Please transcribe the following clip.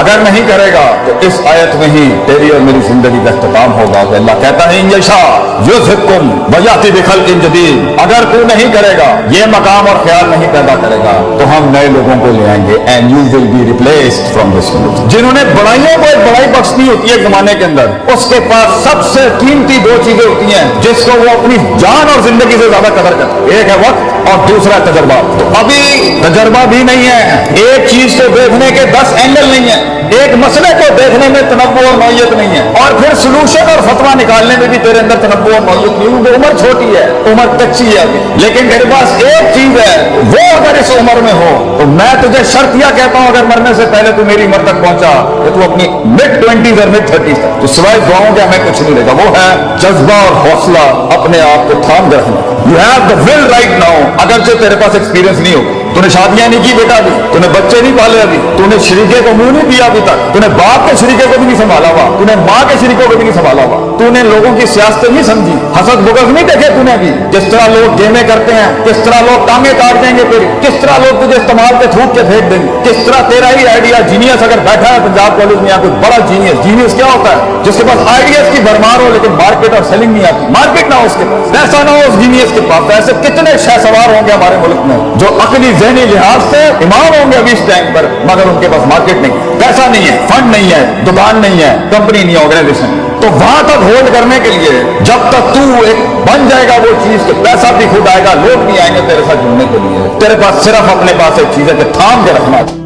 اگر نہیں کرے گا تو اس آیت میں ہی تیری اور میری زندگی کا اختتام ہوگا کہ اللہ کہتا ہے انشاء یذھبکم ویأتی بخلق جدید، اگر تو نہیں کرے گا، یہ مقام اور خیال نہیں پیدا کرے گا تو ہم نئے لوگوں کو لے آئیں گے and you will be replaced from this world. جنہوں نے بڑائیوں کو ایک بڑائی بخشنی ہوتی ہے زمانے کے اندر، اس کے پاس سب سے قیمتی دو چیزیں ہوتی ہیں جس کو وہ اپنی جان اور زندگی سے زیادہ قدر کرتے ہیں، ایک ہے وقت اور دوسرا تجربہ۔ تو ابھی تجربہ بھی نہیں ہے، ایک چیز کو دیکھنے کے 10 اینگل نہیں ہیں، ایک مسئلے کو دیکھنے میں تنوع اور نوعیت نہیں ہے، اور پھر سلوشن اور فتویٰ نکالنے میں بھی تیرے اندر تنوع اور نوعیت نہیں ہے۔ عمر چھوٹی ہے، عمر کچی ہے ابھی، لیکن میرے پاس ایک چیز ہے، وہ اگر اس عمر میں ہو تو میں تجھے شرطیہ کہتا ہوں، اگر مرنے سے پہلے تو میری عمر تک پہنچا کہ تو اپنی mid-20s اور mid-30s تک تو سوائے دعاؤں کے ہمیں کچھ نہیں لے گا، وہ ہے جذبہ اور حوصلہ اپنے آپ کو تھام کے رکھنا۔ You have the will right now، اگرچہ تیرے پاس ایکسپیرینس نہیں ہوگا، تو نے شادیاں نہیں کی بیٹا ابھی، تو نے بچے نہیں پالے ابھی، تو نے شریکے کو منہ نہیں دیا ابھی تک، تو نے باپ کے شریکے کو بھی نہیں سنبھالا ہوا، تو نے ماں کے شریکوں کو بھی نہیں سنبھالا ہوا، تو نے لوگوں کی سیاستیں نہیں سمجھی، حسد بغض نہیں دیکھے تو نے ابھی، کس طرح لوگ گیمیں کرتے ہیں، کس طرح لوگ ٹانگیں کاٹ دیں گے تیری، کس طرح لوگ تجھے استعمال کے تھوک کے پھینک دیں گے، کس طرح تیرا ہی آئیڈیا جینیس اگر بیٹھا ہے پنجاب کالج میں یا کوئی بڑا جینیس کیا ہوتا ہے جس کے پاس آئیڈیاز کی بھرمار ہو لیکن مارکیٹ اور سیلنگ نہیں آتی، مارکیٹ نہ ہو اس کے پاس، پیسہ نہ ہو اس جینیس کے پاس، ایسے کتنے شہ سوار ہوں گے ہمارے ملک میں جو عقلی ذہنی لحاظ سے امام ہوں گے ابھی اس ٹائم پر، مگر ان کے پاس مارکیٹ نہیں، پیسہ نہیں ہے، فنڈ نہیں ہے، دکان نہیں ہے، کمپنی نہیں ہے، آرگنائزیشن۔ تو وہاں تک ہولڈ کرنے کے لیے جب تک تو ایک بن جائے گا وہ چیز کہ پیسہ بھی خود آئے گا، لوگ بھی آئیں گے تیرے ساتھ جڑنے کے لیے، تیرے پاس صرف اپنے پاس ایک چیز ہے کہ تھام کے رکھنا۔